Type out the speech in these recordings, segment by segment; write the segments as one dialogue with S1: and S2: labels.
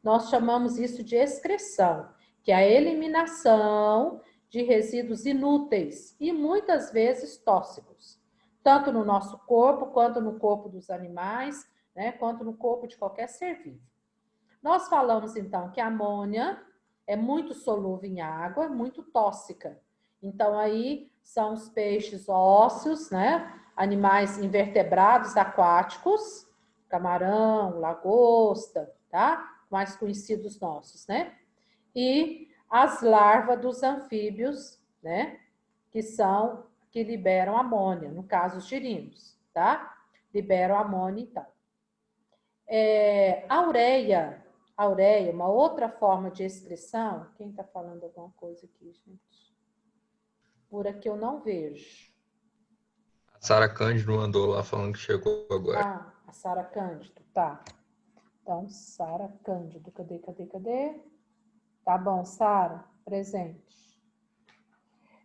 S1: nós chamamos isso de excreção, que é a eliminação de resíduos inúteis e muitas vezes tóxicos, tanto no nosso corpo, quanto no corpo dos animais, né, quanto no corpo de qualquer ser vivo. Nós falamos, então, que a amônia é muito solúvel em água, muito tóxica. Então, aí são os peixes ósseos, né? Animais invertebrados aquáticos, camarão, lagosta, tá? Mais conhecidos nossos, né? E as larvas dos anfíbios, né? Que liberam amônia, no caso, os girinos, tá? Liberam amônia, então. A ureia, uma outra forma de excreção. Quem está falando alguma coisa aqui, gente? Por aqui eu não vejo.
S2: A Sara Cândido mandou lá falando que chegou agora.
S1: Ah, a Sara Cândido, tá. Então, Sara Cândido, cadê? Tá bom, Sara, presente.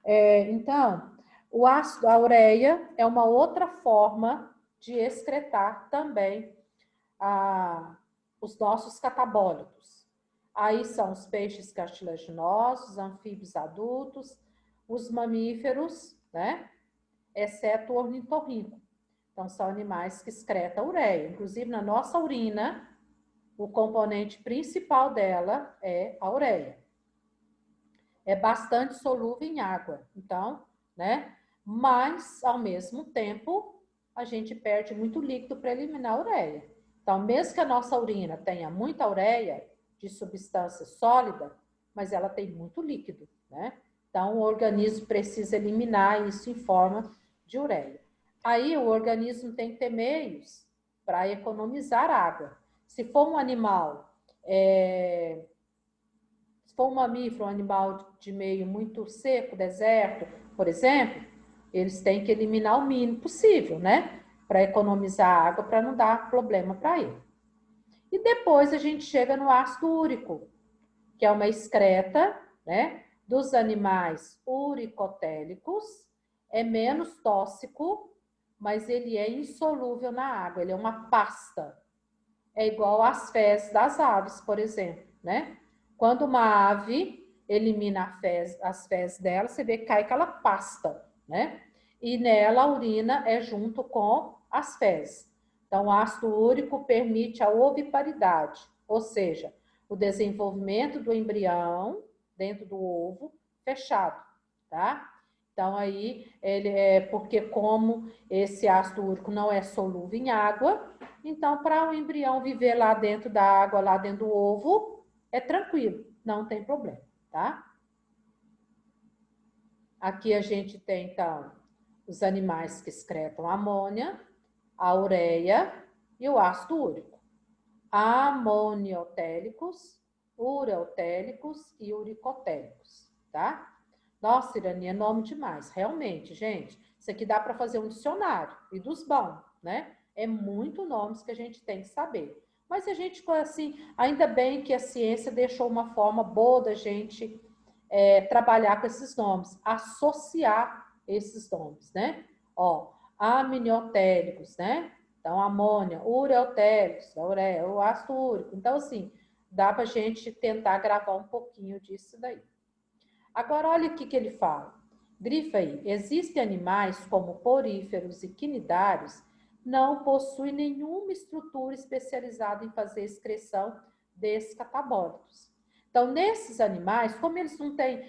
S1: Então, o ácido, a ureia é uma outra forma de excretar também os nossos catabólitos. Aí são os peixes cartilaginosos, anfíbios adultos, os mamíferos, né? Exceto o ornitorrinco. Então, são animais que excretam ureia. Inclusive, na nossa urina, o componente principal dela é a ureia. É bastante solúvel em água, então, né? Mas, ao mesmo tempo, a gente perde muito líquido para eliminar a ureia. Então, mesmo que a nossa urina tenha muita ureia de substância sólida, mas ela tem muito líquido, né? Então, o organismo precisa eliminar isso em forma de ureia. Aí, o organismo tem que ter meios para economizar água. Se for um animal, se for um mamífero, um animal de meio muito seco, deserto, por exemplo, eles têm que eliminar o mínimo possível, né? Para economizar água, para não dar problema para ele. E depois a gente chega no ácido úrico, que é uma excreta, né, dos animais uricotélicos, é menos tóxico, mas ele é insolúvel na água, ele é uma pasta. É igual às fezes das aves, por exemplo, né? Quando uma ave elimina as fezes dela, você vê que cai aquela pasta, né? E nela a urina é junto com as fezes. Então, o ácido úrico permite a oviparidade, ou seja, o desenvolvimento do embrião dentro do ovo fechado, tá? Então, aí, ele é porque como esse ácido úrico não é solúvel em água, então, para o embrião viver lá dentro da água, lá dentro do ovo, é tranquilo, não tem problema, tá? Aqui a gente tem, então, os animais que excretam amônia, a ureia e o ácido úrico. Amoniotélicos, ureotélicos e uricotélicos, tá? Nossa, Irani, é nome demais. Realmente, gente, isso aqui dá para fazer um dicionário, e dos bons, né? É muito nomes que a gente tem que saber. Mas a gente, assim, ainda bem que a ciência deixou uma forma boa da gente trabalhar com esses nomes, associar esses nomes, né? Ó, amniotélicos, né? Então, amônia, ureotélicos, ureia, o ácido úrico. Então, assim, dá para a gente tentar gravar um pouquinho disso daí. Agora, olha o que ele fala. Grifa aí. Existem animais como poríferos e quinidários não possuem nenhuma estrutura especializada em fazer excreção desses catabólitos. Então, nesses animais, como eles não têm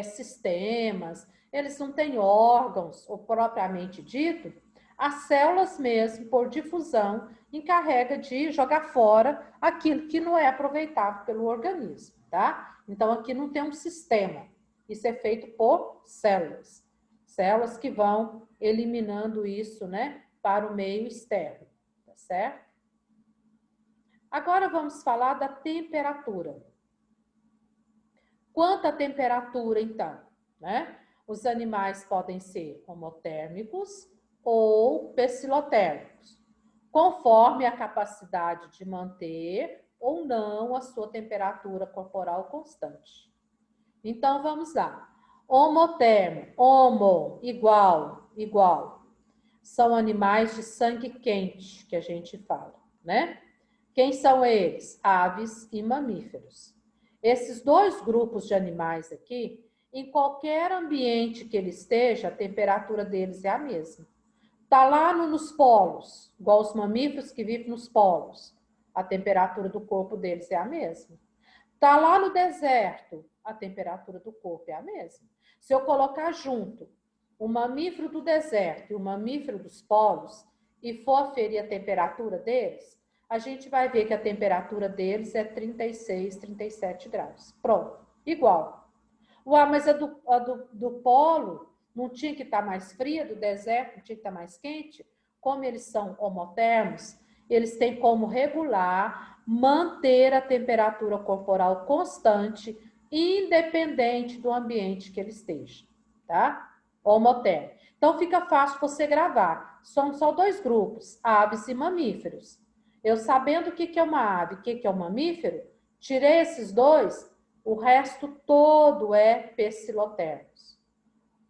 S1: sistemas, eles não têm órgãos, ou propriamente dito, as células mesmo, por difusão, encarrega de jogar fora aquilo que não é aproveitado pelo organismo, tá? Então, aqui não tem um sistema. Isso é feito por células. Células que vão eliminando isso, né, para o meio externo, tá certo? Agora vamos falar da temperatura. Quanto à temperatura, então, né? Os animais podem ser homotérmicos ou pecilotérmicos, conforme a capacidade de manter ou não a sua temperatura corporal constante. Então, vamos lá. Homotérmico, homo, igual, igual. São animais de sangue quente, que a gente fala, né? Quem são eles? Aves e mamíferos. Esses dois grupos de animais aqui, em qualquer ambiente que ele esteja, a temperatura deles é a mesma. Está lá nos polos, igual os mamíferos que vivem nos polos. A temperatura do corpo deles é a mesma. Está lá no deserto, a temperatura do corpo é a mesma. Se eu colocar junto o mamífero do deserto e o mamífero dos polos e for aferir a temperatura deles, a gente vai ver que a temperatura deles é 36, 37 graus. Pronto, igual. Ué, mas a do polo não tinha que estar mais fria, do deserto não tinha que estar mais quente? Como eles são homotermos, eles têm como regular, manter a temperatura corporal constante, independente do ambiente que ele esteja, tá? Homotermo. Então, fica fácil você gravar. São só dois grupos, aves e mamíferos. Eu sabendo o que é uma ave, o que é um mamífero, tirei esses dois, o resto todo é pecilotermos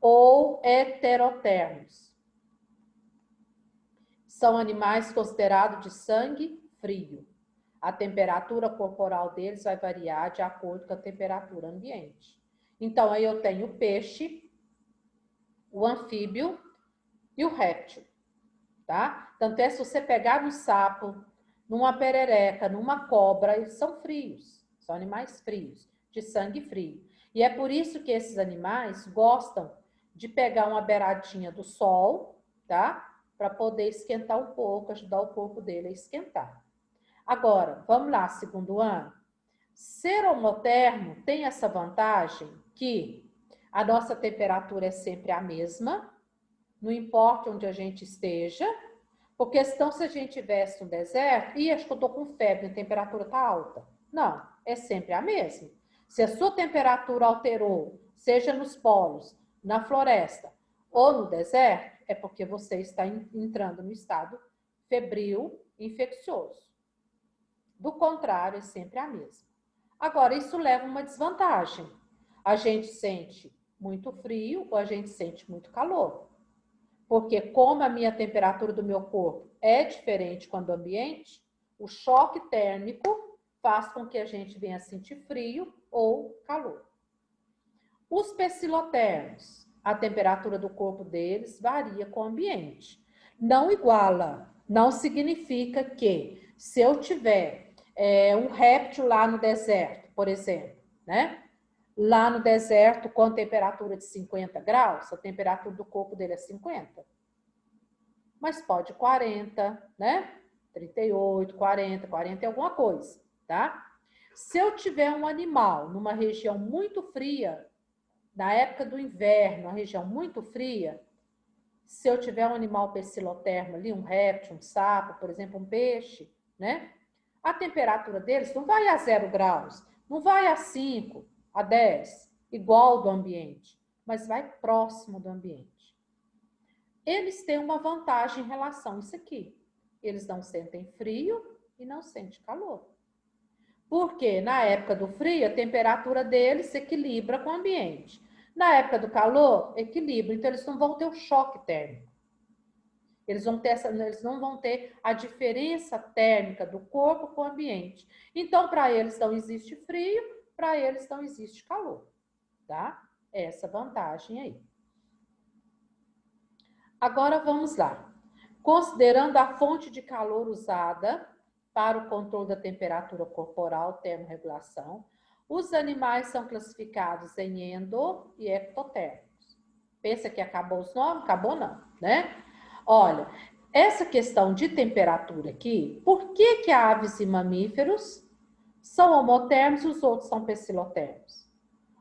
S1: ou heterotermos. São animais considerados de sangue frio. A temperatura corporal deles vai variar de acordo com a temperatura ambiente. Então, aí eu tenho o peixe, o anfíbio e o réptil, tá? Tanto é, se você pegar no sapo, numa perereca, numa cobra, eles são frios, são animais frios, de sangue frio. E é por isso que esses animais gostam de pegar uma beiradinha do sol, tá? Para poder esquentar um pouco, ajudar o corpo dele a esquentar. Agora, vamos lá, segundo ano. Ser homotermo tem essa vantagem que a nossa temperatura é sempre a mesma, não importa onde a gente esteja, porque senão se a gente estivesse no deserto, acho que eu estou com febre, a temperatura está alta. Não, é sempre a mesma. Se a sua temperatura alterou, seja nos polos, na floresta ou no deserto, é porque você está entrando no estado febril, infeccioso. Do contrário, é sempre a mesma. Agora, isso leva a uma desvantagem. A gente sente muito frio ou a gente sente muito calor. Porque como a minha temperatura do meu corpo é diferente com a do ambiente, o choque térmico faz com que a gente venha sentir frio ou calor. Os pecilotermos, a temperatura do corpo deles varia com o ambiente. Não iguala, não significa que se eu tiver um réptil lá no deserto, por exemplo, né? Lá no deserto, com temperatura de 50 graus, a temperatura do corpo dele é 50. Mas pode 40, né? 38, 40, 40 é alguma coisa, tá? Se eu tiver um animal numa região muito fria, na época do inverno, uma região muito fria, se eu tiver um animal pecilotermo ali, um réptil, um sapo, por exemplo, um peixe, né? A temperatura deles não vai a 0 graus, não vai a 5, a 10, igual do ambiente, mas vai próximo do ambiente. Eles têm uma vantagem em relação a isso aqui. Eles não sentem frio e não sentem calor. Porque na época do frio, a temperatura deles se equilibra com o ambiente. Na época do calor, equilibra. Então, eles não vão ter o choque térmico. Eles não vão ter a diferença térmica do corpo com o ambiente. Então, para eles não existe frio, para eles não existe calor. Tá? Essa vantagem aí. Agora, vamos lá. Considerando a fonte de calor usada para o controle da temperatura corporal, termorregulação, os animais são classificados em endo e ectotérmicos. Pensa que acabou os nomes? Acabou não, né? Olha, essa questão de temperatura aqui, por que aves e mamíferos são homotérmicos e os outros são pecilotérmicos?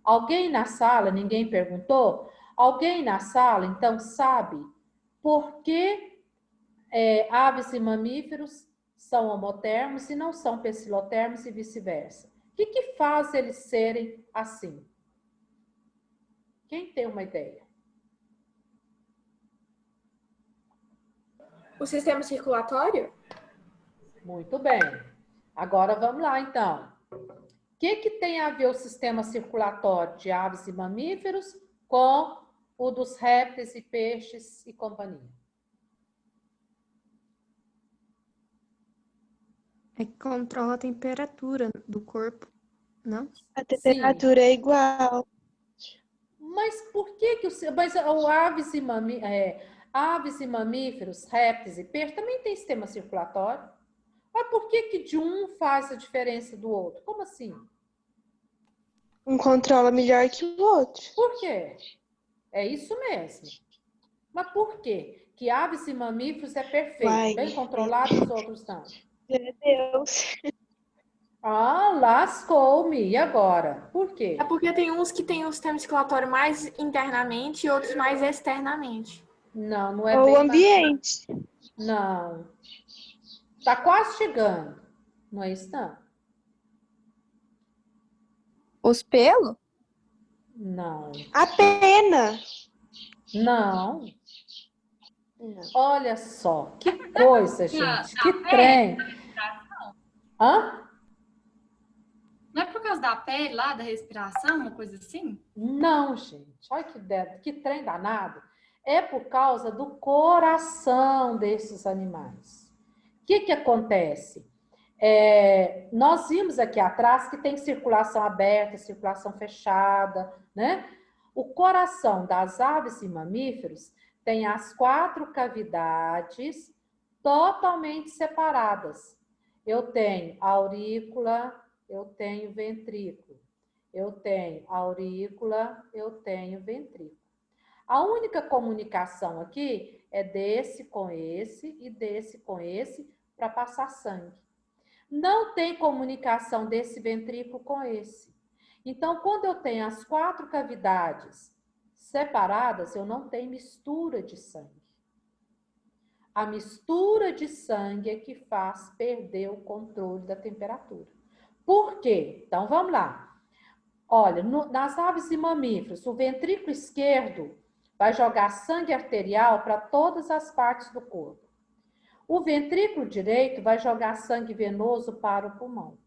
S1: Alguém na sala, ninguém perguntou? Alguém na sala, então, sabe por que aves e mamíferos são homotermos e não são pecilotermos e vice-versa? O que faz eles serem assim? Quem tem uma ideia?
S3: O sistema circulatório?
S1: Muito bem. Agora vamos lá, então. O que tem a ver o sistema circulatório de aves e mamíferos com o dos répteis e peixes e companhia?
S3: É que controla a temperatura do corpo, não?
S4: A temperatura é igual.
S1: Mas por que que mas o aves e mamíferos, répteis e peixes também tem sistema circulatório? Mas por que que de um faz a diferença do outro? Como assim?
S4: Um controla melhor que o outro.
S1: Por quê? É isso mesmo. Mas por quê? Que aves e mamíferos é perfeito,
S4: Uai,
S1: bem controlado e os outros não?
S4: meu Deus.
S1: Ah, lascou-me. E agora? Por quê?
S5: É porque tem uns que tem o sistema circulatório mais internamente e outros mais externamente.
S1: Não, não é
S4: Ou o
S1: bem...
S4: ambiente.
S1: Não. Tá quase chegando. Não é isso, não?
S6: Os pelos?
S1: Não.
S4: A pena.
S1: Não.
S4: Não.
S1: Olha só, que coisa, gente. Que trem. Hã?
S7: Não é por causa da pele lá, da respiração, uma coisa assim?
S1: Não, gente. Olha que trem danado. É por causa do coração desses animais. O que acontece? Nós vimos aqui atrás que tem circulação aberta, circulação fechada, né? O coração das aves e mamíferos tem as 4 cavidades totalmente separadas. Eu tenho aurícula, eu tenho ventrículo. Eu tenho aurícula, eu tenho ventrículo. A única comunicação aqui é desse com esse e desse com esse para passar sangue. Não tem comunicação desse ventrículo com esse. Então, quando eu tenho as 4 cavidades separadas, eu não tenho mistura de sangue. A mistura de sangue é que faz perder o controle da temperatura. Por quê? Então, vamos lá. Olha, nas aves e mamíferos, o ventrículo esquerdo vai jogar sangue arterial para todas as partes do corpo. O ventrículo direito vai jogar sangue venoso para o pulmão.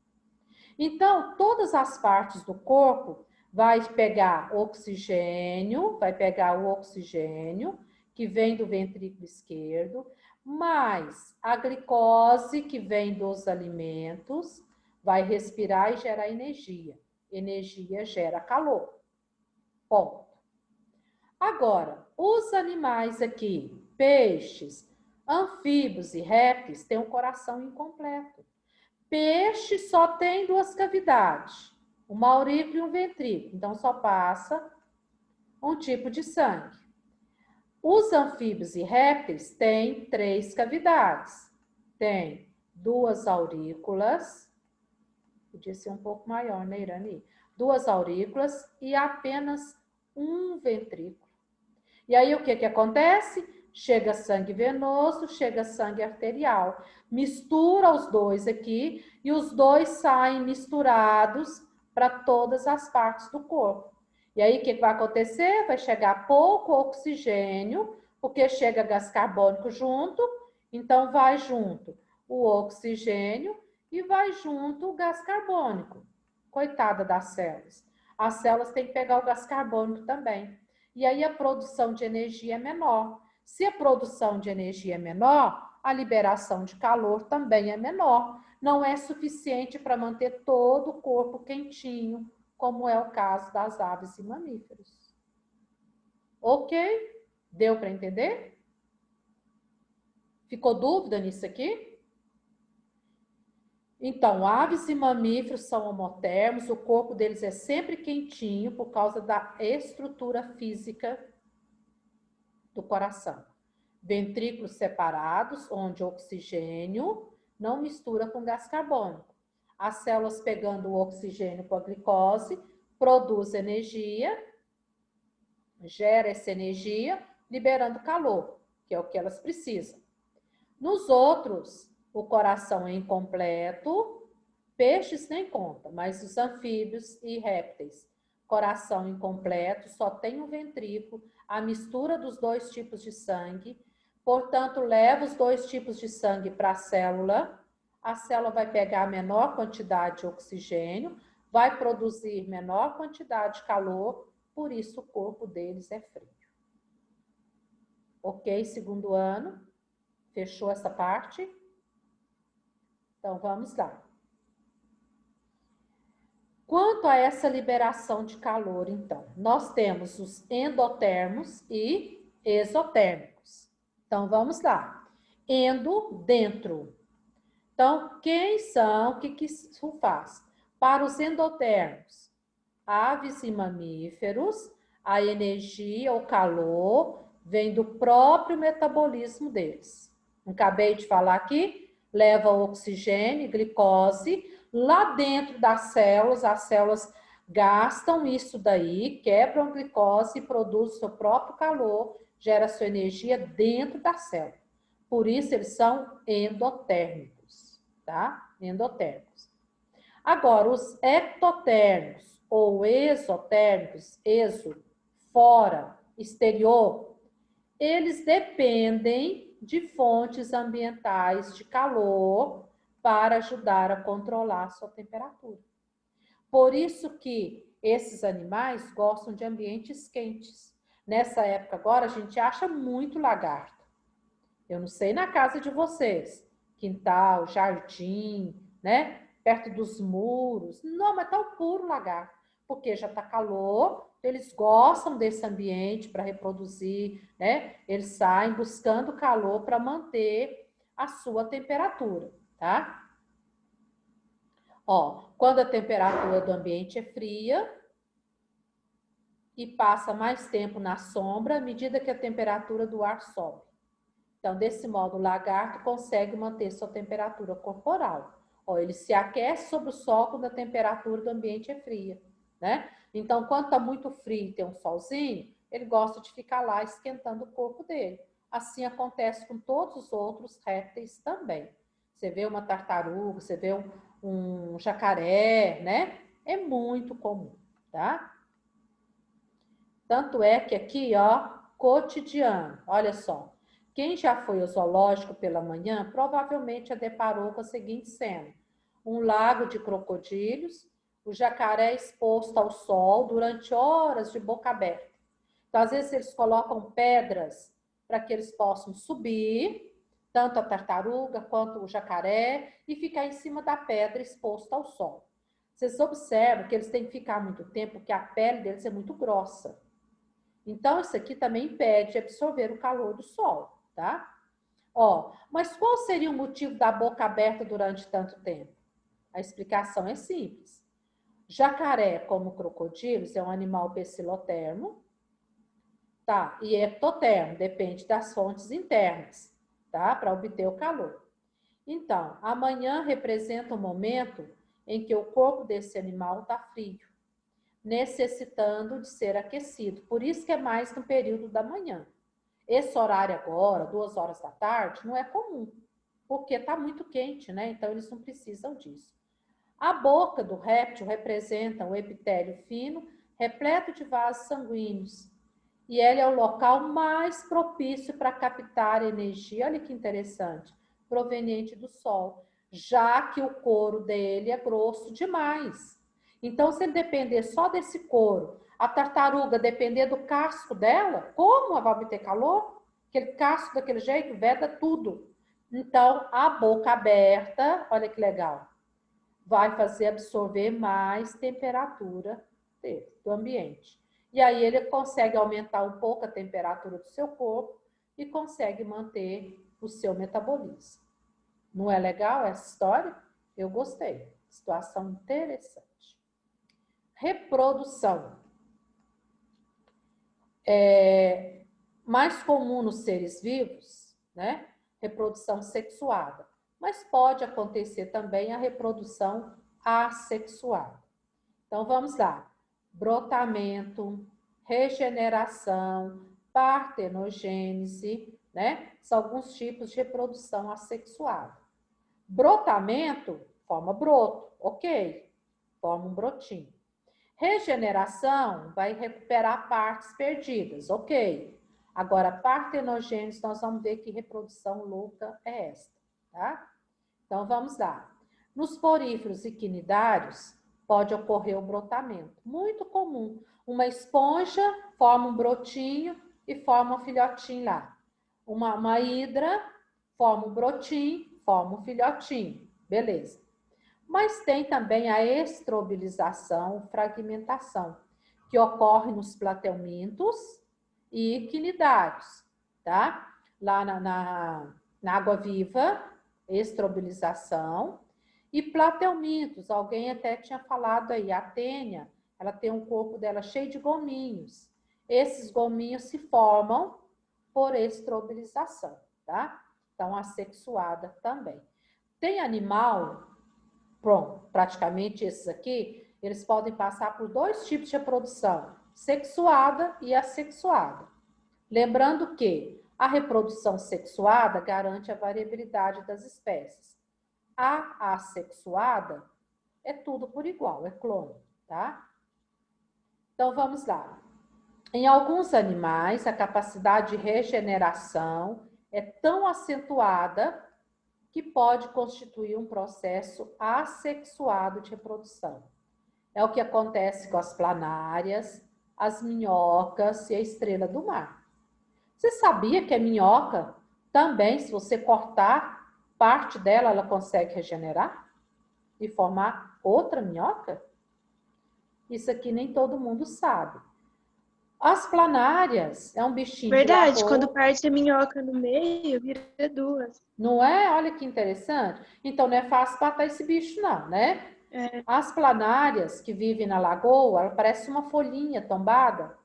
S1: Então, todas as partes do corpo vai pegar oxigênio, vai pegar o oxigênio que vem do ventrículo esquerdo, mais a glicose que vem dos alimentos, vai respirar e gerar energia. Energia gera calor. Ponto. Agora, os animais aqui, peixes, anfíbios e répteis, têm um coração incompleto. Peixe só tem 2 cavidades, uma aurícula e um ventrículo, então só passa um tipo de sangue. Os anfíbios e répteis têm 3 cavidades. Tem 2 aurículas, podia ser um pouco maior, né, Irani? 2 aurículas e apenas um ventrículo. E aí o que acontece? Chega sangue venoso, chega sangue arterial. Mistura os dois aqui e os dois saem misturados para todas as partes do corpo. E aí o que vai acontecer? Vai chegar pouco oxigênio, porque chega gás carbônico junto, então vai junto o oxigênio e vai junto o gás carbônico. Coitada das células. As células têm que pegar o gás carbônico também. E aí a produção de energia é menor. Se a produção de energia é menor, a liberação de calor também é menor. Não é suficiente para manter todo o corpo quentinho, como é o caso das aves e mamíferos. Ok? Deu para entender? Ficou dúvida nisso aqui? Então, aves e mamíferos são homotermos, o corpo deles é sempre quentinho por causa da estrutura física do coração. Ventrículos separados, onde o oxigênio não mistura com gás carbônico. As células pegando o oxigênio com a glicose, produz energia, gera essa energia, liberando calor, que é o que elas precisam. Nos outros, o coração é incompleto, peixes nem conta, mas os anfíbios e répteis, coração incompleto, só tem um ventrículo, a mistura dos 2 tipos de sangue, portanto, leva os 2 tipos de sangue para a célula vai pegar a menor quantidade de oxigênio, vai produzir menor quantidade de calor, por isso o corpo deles é frio. Ok, segundo ano? Fechou essa parte? Então, vamos lá. Quanto a essa liberação de calor, então, nós temos os endotermos e exotérmicos. Então, vamos lá. Endo, dentro. Então, quem são, o que isso faz? Para os endotermos, aves e mamíferos, a energia, o calor, vem do próprio metabolismo deles. Acabei de falar aqui, leva oxigênio, glicose, lá dentro das células, as células gastam isso daí, quebram a glicose e produzem seu próprio calor, gera sua energia dentro da célula. Por isso, eles são endotérmicos, tá? Endotérmicos. Agora, os ectotérmicos ou exotérmicos, exo, fora, exterior, eles dependem de fontes ambientais de calor para ajudar a controlar a sua temperatura. Por isso que esses animais gostam de ambientes quentes. Nessa época agora, a gente acha muito lagarto. Eu não sei na casa de vocês, quintal, jardim, né? Perto dos muros. Não, mas tá o puro lagarto, porque já tá calor, eles gostam desse ambiente para reproduzir, né? Eles saem buscando calor para manter a sua temperatura, tá? Ó, quando a temperatura do ambiente é fria e passa mais tempo na sombra, à medida que a temperatura do ar sobe. Então, desse modo, o lagarto consegue manter sua temperatura corporal. Ó, ele se aquece sob o sol quando a temperatura do ambiente é fria, né? Então, quando está muito frio e tem um solzinho, ele gosta de ficar lá esquentando o corpo dele. Assim acontece com todos os outros répteis também. Você vê uma tartaruga, você vê um jacaré, né? É muito comum, tá? Tanto é que aqui, ó, cotidiano, olha só. Quem já foi ao zoológico pela manhã provavelmente já deparou com a seguinte cena: um lago de crocodilos, o jacaré exposto ao sol durante horas de boca aberta. Então, às vezes, eles colocam pedras para que eles possam subir, tanto a tartaruga quanto o jacaré, e ficar em cima da pedra exposto ao sol. Vocês observam que eles têm que ficar muito tempo, porque a pele deles é muito grossa. Então, isso aqui também impede de absorver o calor do sol. Tá? Ó, mas qual seria o motivo da boca aberta durante tanto tempo? A explicação é simples. Jacaré, como crocodilos, é um animal pecilotermo, tá? E ectotermo, depende das fontes internas, tá? Para obter o calor. Então, a manhã representa um momento em que o corpo desse animal está frio, necessitando de ser aquecido. Por isso que é mais no período da manhã. Esse horário agora, 2 horas da tarde, não é comum, porque está muito quente, né? Então, eles não precisam disso. A boca do réptil representa um epitélio fino, repleto de vasos sanguíneos. E ele é o local mais propício para captar energia, olha que interessante, proveniente do sol, já que o couro dele é grosso demais. Então, se ele depender só desse couro, a tartaruga depender do casco dela, como ela vai obter calor? Aquele casco daquele jeito veda tudo. Então, a boca aberta, olha que legal, vai fazer absorver mais temperatura do ambiente. E aí ele consegue aumentar um pouco a temperatura do seu corpo e consegue manter o seu metabolismo. Não é legal essa história? Eu gostei. Situação interessante. Reprodução. É mais comum nos seres vivos, né? Reprodução sexuada. Mas pode acontecer também a reprodução assexuada. Então, vamos lá. Brotamento, regeneração, partenogênese, né? São alguns tipos de reprodução assexuada. Brotamento, forma broto, ok. Forma um brotinho. Regeneração, vai recuperar partes perdidas, ok. Agora, partenogênese, nós vamos ver que reprodução louca é esta, tá? Então, vamos lá. Nos poríferos e quinidários, pode ocorrer o brotamento. Muito comum. Uma esponja forma um brotinho e forma um filhotinho lá. Uma hidra forma um brotinho, forma um filhotinho. Beleza. Mas tem também a estrobilização, fragmentação, que ocorre nos platelmintos e quinidários, tá? Lá na água-viva, estrobilização. E platelmintos, alguém até tinha falado aí, a tênia, ela tem um corpo dela cheio de gominhos. Esses gominhos se formam por estrobilização, tá? Então, assexuada também. Tem animal, pronto, praticamente esses aqui, eles podem passar por 2 tipos de reprodução, sexuada e assexuada. Lembrando que a reprodução sexuada garante a variabilidade das espécies. A assexuada é tudo por igual, é clone, tá? Então, vamos lá. Em alguns animais, a capacidade de regeneração é tão acentuada que pode constituir um processo assexuado de reprodução. É o que acontece com as planárias, as minhocas e a estrela do mar. Você sabia que a minhoca também, se você cortar parte dela, ela consegue regenerar e formar outra minhoca? Isso aqui nem todo mundo sabe. As planárias é um bichinho
S4: Verdade,
S1: de
S4: quando
S1: lagoa.
S4: parte a minhoca no meio, vira 2.
S1: Não é? Olha que interessante. Então, não é fácil matar esse bicho, não, né?
S4: É.
S1: As planárias que vivem na lagoa, ela parece uma folhinha tombada.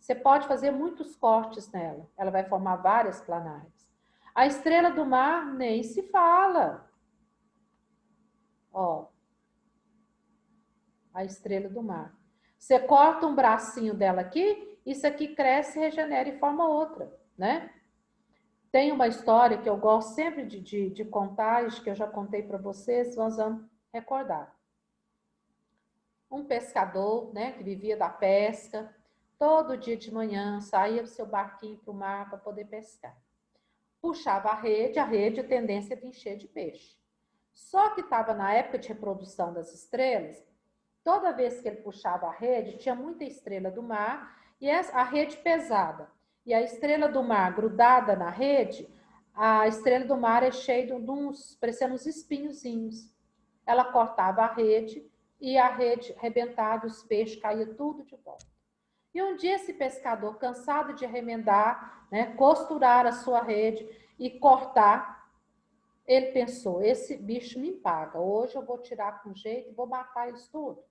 S1: Você pode fazer muitos cortes nela. Ela vai formar várias planárias. A estrela do mar nem se fala. Ó. A estrela do mar. Você corta um bracinho dela aqui, isso aqui cresce, regenera e forma outra, né? Tem uma história que eu gosto sempre de contar, acho que eu já contei para vocês, nós vamos recordar. Um pescador, né, que vivia da pesca, todo dia de manhã saía do seu barquinho para o mar para poder pescar. Puxava a rede, a tendência é de encher de peixe. Só que estava na época de reprodução das estrelas, toda vez que ele puxava a rede, tinha muita estrela do mar e a rede pesada. E a estrela do mar grudada na rede, a estrela do mar é cheia de uns, parecendo uns espinhozinhos. Ela cortava a rede e a rede arrebentava, os peixes caíam tudo de volta. E um dia esse pescador, cansado de remendar, né, costurar a sua rede e cortar, ele pensou, esse bicho me paga, hoje eu vou tirar com jeito e vou matar eles tudo.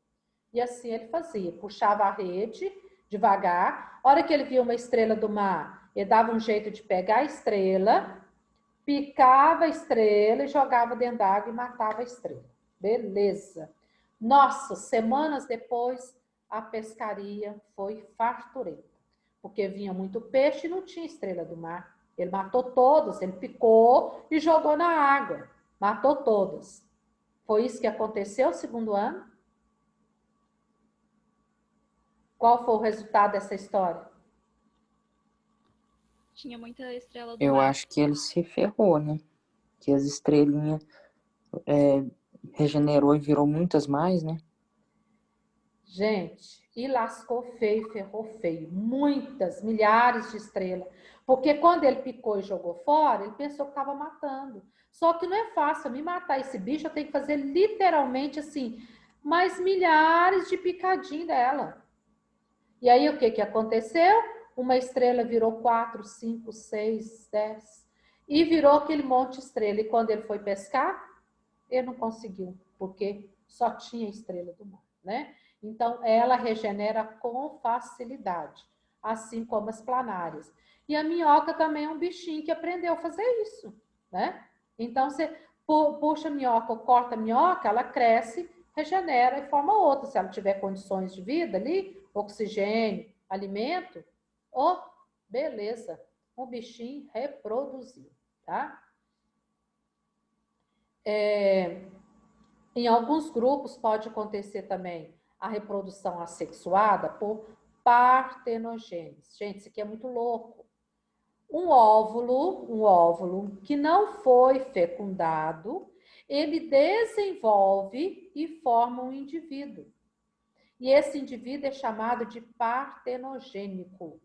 S1: E assim ele fazia, puxava a rede devagar, a hora que ele via uma estrela do mar, ele dava um jeito de pegar a estrela, picava a estrela e jogava dentro da água e matava a estrela. Beleza. Nossa, semanas depois, a pescaria foi farturenta, porque vinha muito peixe e não tinha estrela do mar. Ele matou todas, ele picou e jogou na água. Matou todas. Foi isso que aconteceu no segundo ano? Qual foi o resultado dessa história?
S7: Tinha muita estrela do
S8: Eu
S7: mar.
S8: acho que ele se ferrou, né? Que as estrelinhas regenerou e virou muitas mais, né?
S1: Gente, e lascou feio, ferrou feio. Muitas, milhares de estrelas. Porque quando ele picou e jogou fora, ele pensou que estava matando. Só que não é fácil. Me matar esse bicho, eu tenho que fazer literalmente assim, mais milhares de picadinhos dela. E aí o que aconteceu? Uma estrela virou 4, 5, 6, 10. E virou aquele monte de estrela. E quando ele foi pescar, ele não conseguiu, porque só tinha estrela do mar, né? Então, ela regenera com facilidade, assim como as planárias. E a minhoca também é um bichinho que aprendeu a fazer isso, né? Então, você puxa a minhoca ou corta a minhoca, ela cresce, regenera e forma outra. Se ela tiver condições de vida ali, oxigênio, alimento, beleza, o bichinho reproduziu, tá? Em alguns grupos pode acontecer também a reprodução assexuada por partenogênese. Gente, isso aqui é muito louco. Um óvulo que não foi fecundado, ele desenvolve e forma um indivíduo. E esse indivíduo é chamado de partenogênico.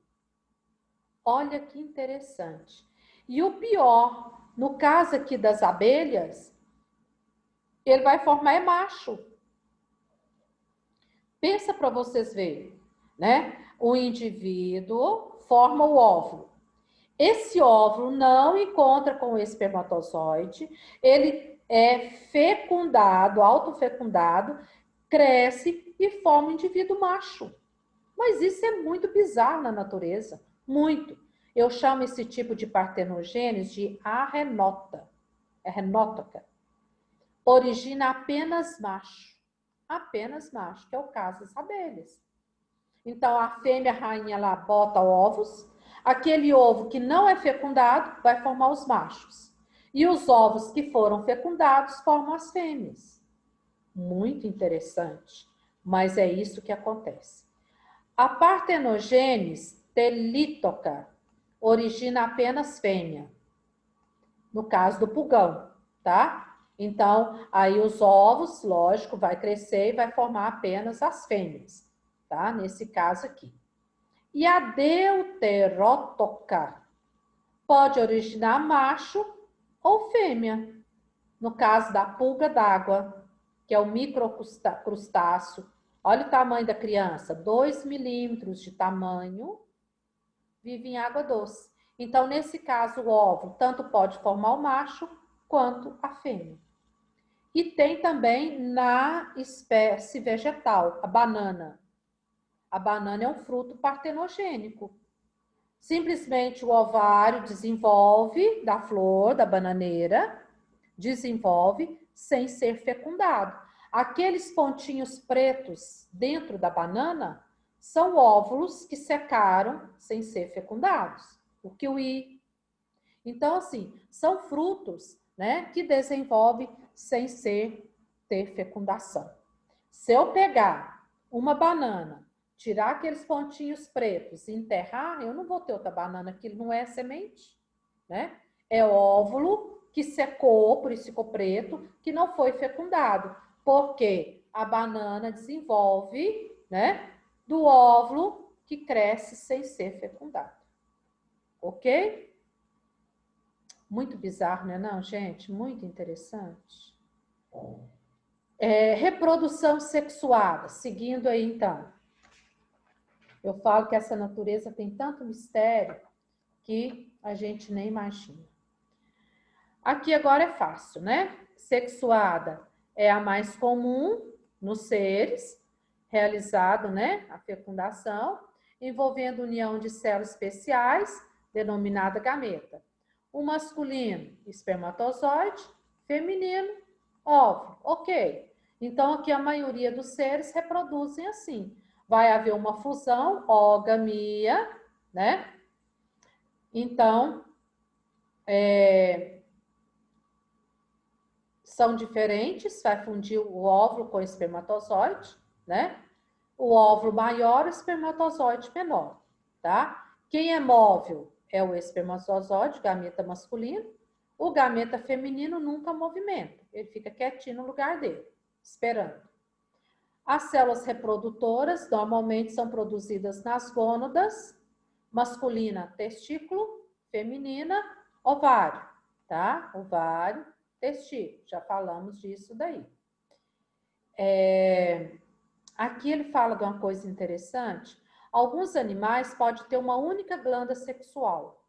S1: Olha que interessante. E o pior, no caso aqui das abelhas, ele vai formar é macho. Pensa para vocês verem, né? O indivíduo forma o óvulo. Esse óvulo não encontra com o espermatozoide, ele é fecundado, autofecundado, cresce e forma um indivíduo macho. Mas isso é muito bizarro na natureza, muito. Eu chamo esse tipo de partenogênese de arrenota, arrenótoca. Origina apenas macho, que é o caso das abelhas. Então, a fêmea rainha lá bota ovos, aquele ovo que não é fecundado vai formar os machos. E os ovos que foram fecundados formam as fêmeas. Muito interessante, mas é isso que acontece. A partenogênese telítoca origina apenas fêmea, no caso do pulgão, tá? Então, aí os ovos, lógico, vai crescer e vai formar apenas as fêmeas, tá? Nesse caso aqui. E a deuterótoca pode originar macho ou fêmea, no caso da pulga d'água, que é o microcrustáceo. Olha o tamanho da criança, 2 milímetros de tamanho, vive em água doce. Então, nesse caso, o óvulo tanto pode formar o macho quanto a fêmea. E tem também na espécie vegetal, a banana. A banana é um fruto partenogênico. Simplesmente o ovário desenvolve da flor, da bananeira, desenvolve sem ser fecundado. Aqueles pontinhos pretos dentro da banana são óvulos que secaram sem ser fecundados. O kiwi. Então, assim, são frutos, né, que desenvolvem sem ter fecundação. Se eu pegar uma banana, tirar aqueles pontinhos pretos e enterrar, eu não vou ter outra banana, aquilo não é semente, né? É óvulo que secou, por isso ficou preto, que não foi fecundado, porque a banana desenvolve, né, do óvulo que cresce sem ser fecundado. Ok? Muito bizarro, né, não, gente? Muito interessante. Reprodução sexuada, seguindo aí, então. Eu falo que essa natureza tem tanto mistério que a gente nem imagina. Aqui agora é fácil, né? Sexuada é a mais comum nos seres, realizado, né, a fecundação, envolvendo união de células especiais, denominada gameta. O masculino, espermatozoide, feminino, óvulo. Ok. Então, aqui a maioria dos seres reproduzem assim. Vai haver uma fusão, oogamia, né? Então, são diferentes, vai fundir o óvulo com o espermatozoide, né? O óvulo maior, o espermatozoide menor, tá? Quem é móvel é o espermatozoide, gameta masculino. O gameta feminino nunca movimenta, ele fica quietinho no lugar dele, esperando. As células reprodutoras normalmente são produzidas nas gônadas, masculina, testículo, feminina, ovário, tá? Ovário, testículo, já falamos disso daí. Aqui ele fala de uma coisa interessante. Alguns animais podem ter uma única glândula sexual,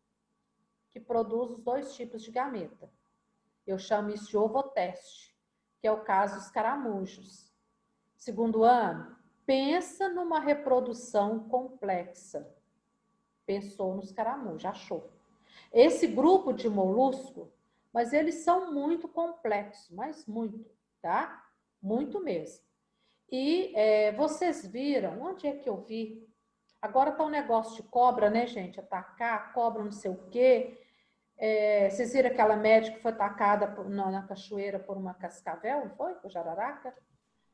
S1: que produz os 2 tipos de gameta. Eu chamo isso de ovoteste, que é o caso dos caramujos. Segundo ano, pensa numa reprodução complexa. Pensou nos caramujos, achou. Esse grupo de molusco, mas eles são muito complexos, mas muito, tá? Muito mesmo. E vocês viram, onde é que eu vi? Agora tá um negócio de cobra, né, gente? Atacar, cobra não sei o quê. Vocês viram aquela médica que foi atacada na cachoeira por uma cascavel, não foi? Por jararaca?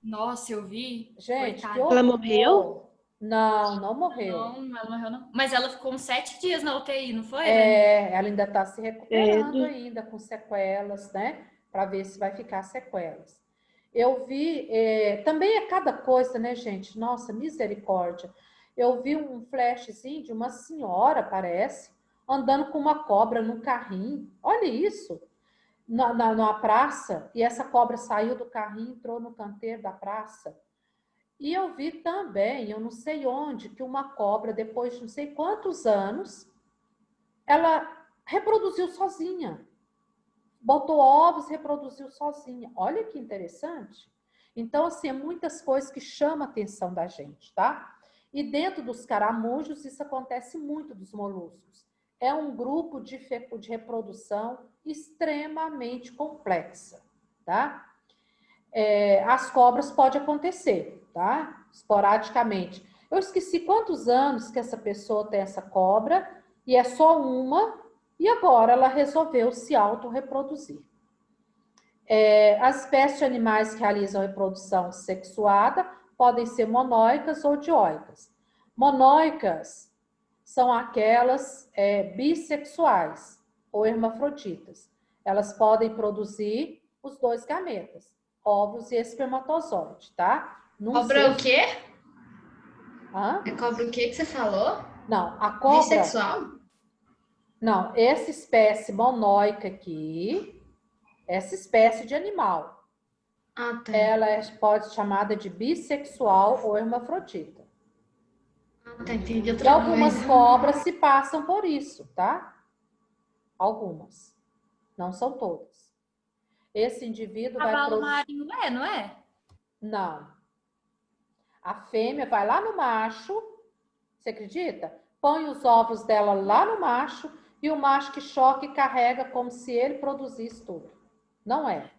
S7: Nossa, eu vi.
S1: Gente,
S7: Coitada.
S1: que horror.
S4: Ela morreu?
S1: Não, não morreu.
S7: Não, ela morreu não. Mas ela ficou uns 7 dias na UTI, não foi?
S1: Ela ainda está se recuperando ainda com sequelas, né? Para ver se vai ficar sequelas. Eu vi, também é cada coisa, né, gente? Nossa, misericórdia. Eu vi um flashzinho de uma senhora, parece, andando com uma cobra num carrinho. Olha isso. numa praça, e essa cobra saiu do carrinho, entrou no canteiro da praça. E eu vi também, eu não sei onde, que uma cobra, depois de não sei quantos anos, ela reproduziu sozinha. Botou ovos, reproduziu sozinha. Olha que interessante. Então, assim, é muitas coisas que chamam a atenção da gente, tá? E dentro dos caramujos, isso acontece muito dos moluscos. É um grupo de reprodução extremamente complexa, tá? As cobras pode acontecer, tá? Esporadicamente. Eu esqueci quantos anos que essa pessoa tem essa cobra, e é só uma, e agora ela resolveu se autorreproduzir. As espécies de animais que realizam reprodução sexuada podem ser monóicas ou dioicas. Monóicas são aquelas bissexuais ou hermafroditas. Elas podem produzir os dois gametas, óvulos e espermatozoide, tá?
S9: Cobra o quê?
S1: Hã?
S9: É cobra o quê que você falou?
S1: Não, a cobra...
S9: Bissexual?
S1: Não, essa espécie monóica aqui, essa espécie de animal,
S9: Ah, tá.
S1: ela pode ser chamada de bissexual ou hermafrodita.
S9: Ah, tá, entendi.
S1: E algumas cobras se passam por isso, tá? Algumas. Não são todas. Esse indivíduo vai
S7: Cavalo
S1: produzir...
S7: marinho não é?
S1: Não. A fêmea vai lá no macho, você acredita? Põe os ovos dela lá no macho e o macho que choca e carrega como se ele produzisse tudo. Não é.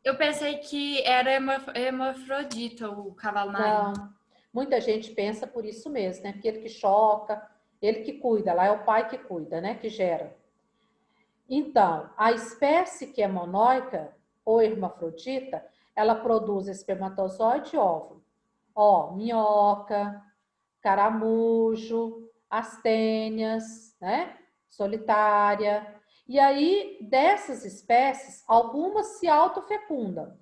S7: Eu pensei que era hermafrodita o cavalo marinho.
S1: Não. Muita gente pensa por isso mesmo, né? Porque ele que choca, ele que cuida, lá é o pai que cuida, né? Que gera. Então, a espécie que é monóica ou hermafrodita, ela produz espermatozoide e óvulo. Ó, minhoca, caramujo, astênias, né? Solitária. E aí, dessas espécies, algumas se autofecundam,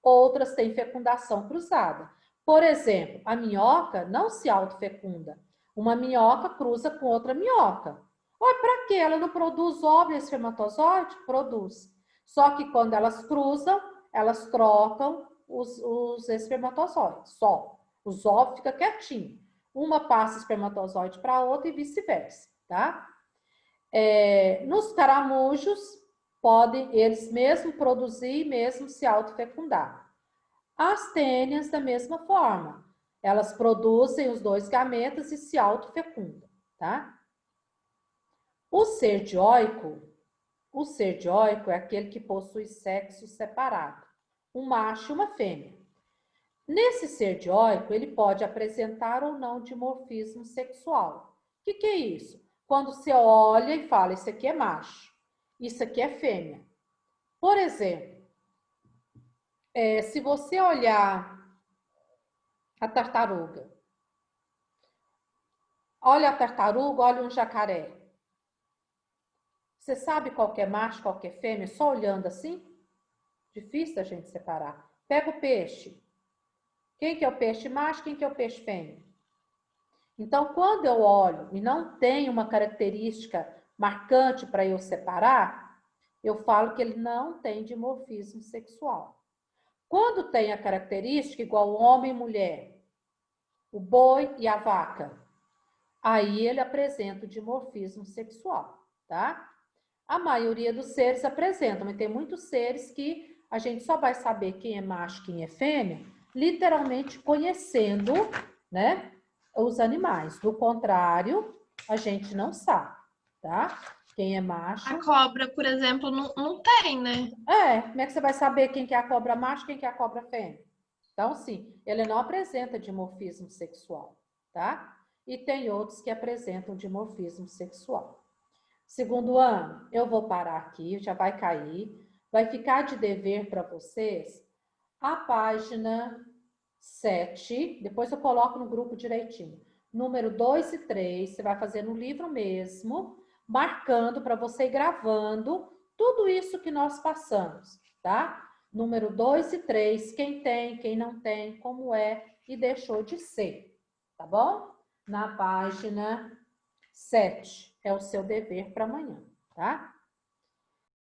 S1: outras têm fecundação cruzada. Por exemplo, a minhoca não se autofecunda. Uma minhoca cruza com outra minhoca. Olha, para quê? Ela não produz óvulo e espermatozoide? Produz. Só que quando elas cruzam, elas trocam os espermatozoides, só. Os ovos ficam quietinhos. Uma passa espermatozoide para a outra e vice-versa, tá? Nos caramujos, podem eles mesmo produzir e mesmo se autofecundar. As tênias, da mesma forma. Elas produzem os dois gametas e se autofecundam, tá? O ser dioico é aquele que possui sexo separado, um macho e uma fêmea. Nesse ser dioico, ele pode apresentar ou não dimorfismo sexual. O que é isso? Quando você olha e fala, isso aqui é macho, isso aqui é fêmea. Por exemplo, se você olhar a tartaruga, olha a tartaruga, olha um jacaré. Você sabe qual que é macho, qual que é fêmea? Só olhando assim? Difícil a gente separar. Pega o peixe. Quem que é o peixe macho, quem que é o peixe fêmea? Então, quando eu olho e não tem uma característica marcante para eu separar, eu falo que ele não tem dimorfismo sexual. Quando tem a característica igual homem e mulher, o boi e a vaca, aí ele apresenta o dimorfismo sexual, tá? A maioria dos seres apresentam, mas tem muitos seres que a gente só vai saber quem é macho, quem é fêmea, literalmente conhecendo, né, os animais. Do contrário, a gente não sabe, tá? Quem é macho...
S4: A cobra, por exemplo, não tem, né?
S1: Como é que você vai saber quem que é a cobra macho, quem que é a cobra fêmea? Então, sim, ele não apresenta dimorfismo sexual, tá? E tem outros que apresentam dimorfismo sexual. Segundo ano, eu vou parar aqui, já vai cair. Vai ficar de dever para vocês a página 7, depois eu coloco no grupo direitinho. Número 2 e 3, você vai fazer no livro mesmo, marcando para você ir gravando tudo isso que nós passamos, tá? Número 2 e 3, quem tem, quem não tem, como é e deixou de ser, tá bom? Na página 7, é o seu dever para amanhã, tá?